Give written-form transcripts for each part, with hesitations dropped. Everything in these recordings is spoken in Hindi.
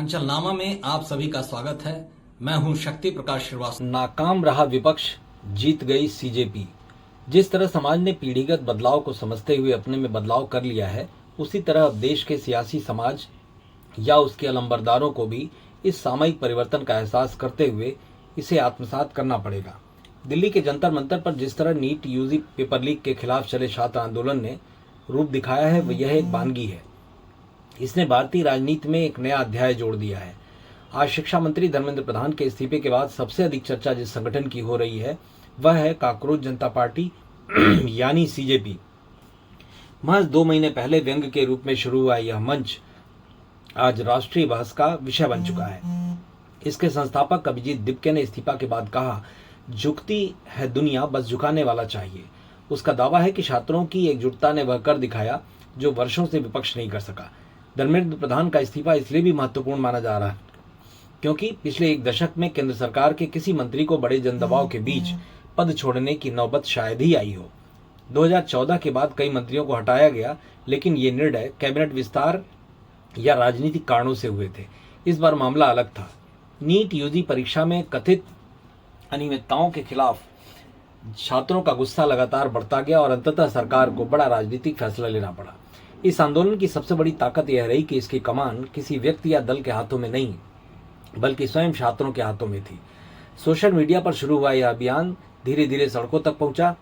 उत्तरांचल नामा में आप सभी का स्वागत है। मैं हूं शक्ति प्रकाश श्रीवास्तव। नाकाम रहा विपक्ष, जीत गई सीजेपी। जिस तरह समाज ने पीढ़ीगत बदलाव को समझते हुए अपने में बदलाव कर लिया है, उसी तरह अब देश के सियासी समाज या उसके अलंबरदारों को भी इस सामयिक परिवर्तन का एहसास करते हुए इसे आत्मसात करना पड़ेगा। दिल्ली के जंतर मंतर पर जिस तरह नीट यूजी पेपर लीक के खिलाफ चले छात्र आंदोलन ने रूप दिखाया है, वह यह एक वानगी है। इसने भारतीय राजनीति में एक नया अध्याय जोड़ दिया है। आज शिक्षा मंत्री धर्मेंद्र प्रधान के इस्तीफे के बाद सबसे अधिक चर्चा जिस संगठन की हो रही है वह है काकरोच जनता पार्टी यानी सीजेपी। महज 2 महीने पहले व्यंग्य के रूप में शुरू हुआ यह मंच आज राष्ट्रीय बहस का विषय बन चुका है। इसके संस्थापक अभिजीत दिपके ने इस्तीफा के बाद कहा, झुकती है दुनिया, बस झुकाने वाला चाहिए। उसका दावा है कि छात्रों की एकजुटता ने वह कर दिखाया जो वर्षों से विपक्ष नहीं कर सका। धर्मेंद्र प्रधान का इस्तीफा इसलिए भी महत्वपूर्ण माना जा रहा है क्योंकि पिछले 1 दशक में केंद्र सरकार के किसी मंत्री को बड़े जनदबाव के बीच पद छोड़ने की नौबत शायद ही आई हो। 2014 के बाद कई मंत्रियों को हटाया गया, लेकिन ये निर्णय कैबिनेट विस्तार या राजनीतिक कारणों से हुए थे। इस बार मामला अलग था। नीट यूजी परीक्षा में कथित अनियमितताओं के खिलाफ छात्रों का गुस्सा लगातार बढ़ता गया और अंततः सरकार को बड़ा राजनीतिक फैसला लेना पड़ा। इस आंदोलन की सबसे बड़ी ताकत यह रही कि इसकी कमान किसी व्यक्ति या दल के हाथों में नहीं, बल्कि स्वयं छात्रों के हाथों में थी। सोशल मीडिया पर शुरू हुआ यह अभियान धीरे धीरे सड़कों तक पहुंचा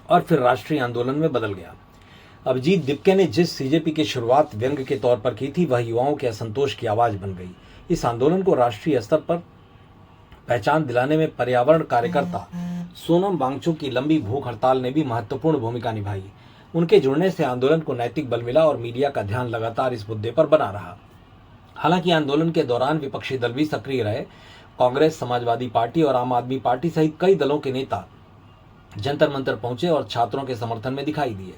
और फिर राष्ट्रीय आंदोलन में बदल गया। अभिजीत दिपके ने जिस सीजेपी की शुरुआत व्यंग्य के तौर पर की थी, वह युवाओं के असंतोष की आवाज बन गई। इस आंदोलन को राष्ट्रीय स्तर पर पहचान दिलाने में पर्यावरण कार्यकर्ता सोनम वांगचुक की लंबी भूख हड़ताल ने भी महत्वपूर्ण भूमिका निभाई। उनके जुड़ने से आंदोलन को नैतिक बल मिला और मीडिया का ध्यान लगातार इस मुद्दे पर बना रहा। हालांकि आंदोलन के दौरान विपक्षी दल भी सक्रिय रहे। कांग्रेस, समाजवादी पार्टी और आम आदमी पार्टी सहित कई दलों के नेता जंतर मंतर पहुंचे और छात्रों के समर्थन में दिखाई दिए।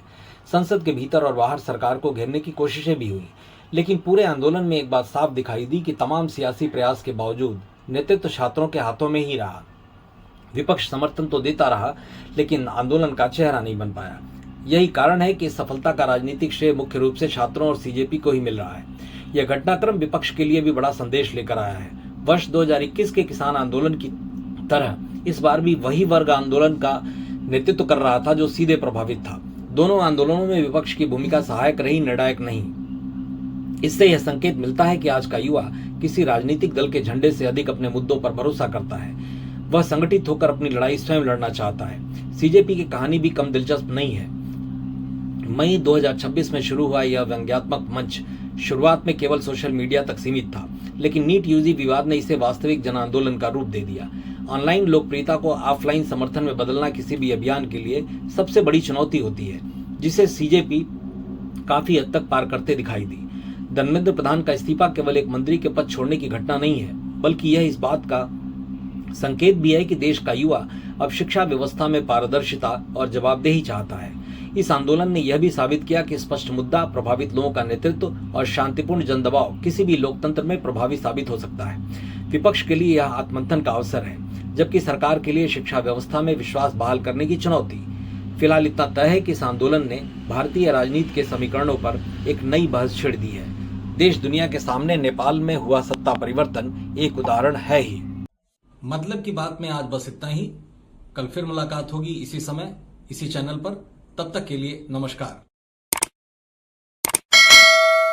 संसद के भीतर और बाहर सरकार को घेरने की कोशिशें भी हुई, लेकिन पूरे आंदोलन में एक बात साफ दिखाई दी कि तमाम सियासी प्रयास के बावजूद नेतृत्व छात्रों के हाथों में ही रहा। विपक्ष समर्थन तो देता रहा, लेकिन आंदोलन का चेहरा नहीं बन पाया। यही कारण है कि इस सफलता का राजनीतिक श्रेय मुख्य रूप से छात्रों और सीजेपी को ही मिल रहा है। यह घटनाक्रम विपक्ष के लिए भी बड़ा संदेश लेकर आया है। वर्ष 2021 के किसान आंदोलन की तरह इस बार भी वही वर्ग आंदोलन का नेतृत्व कर रहा था जो सीधे प्रभावित था। दोनों आंदोलनों में विपक्ष की भूमिका सहायक रही, निर्णायक नहीं। इससे यह संकेत मिलता है कि आज का युवा किसी राजनीतिक दल के झंडे से अधिक अपने मुद्दों पर भरोसा करता है। वह संगठित होकर अपनी लड़ाई स्वयं लड़ना चाहता है। सीजेपी की कहानी भी कम दिलचस्प नहीं है। मई 2026 में शुरू हुआ यह व्यंग्यात्मक मंच शुरुआत में केवल सोशल मीडिया तक सीमित था, लेकिन नीट यूजी विवाद ने इसे वास्तविक जन आंदोलन का रूप दे दिया। ऑनलाइन लोकप्रियता को ऑफलाइन समर्थन में बदलना किसी भी अभियान के लिए सबसे बड़ी चुनौती होती है, जिसे सीजेपी काफी हद तक पार करते दिखाई दी। धर्मेंद्र प्रधान का इस्तीफा केवल एक मंत्री के पद छोड़ने की घटना नहीं है, बल्कि यह इस बात का संकेत भी है कि देश का युवा अब शिक्षा व्यवस्था में पारदर्शिता और जवाबदेही चाहता है। इस आंदोलन ने यह भी साबित किया कि स्पष्ट मुद्दा, प्रभावित लोगों का नेतृत्व और शांतिपूर्ण जनदबाव किसी भी लोकतंत्र में प्रभावी साबित हो सकता है। विपक्ष के लिए यह आत्ममंथन का अवसर है, जबकि सरकार के लिए शिक्षा व्यवस्था में विश्वास बहाल करने की चुनौती। फिलहाल इतना तय है कि इस आंदोलन ने भारतीय राजनीति के समीकरणों पर एक नई बहस छेड़ दी है। देश दुनिया के सामने नेपाल में हुआ सत्ता परिवर्तन एक उदाहरण है ही। मतलब की बात में आज बस इतना ही। कल फिर मुलाकात होगी इसी समय, इसी चैनल पर। तब तक के लिए नमस्कार।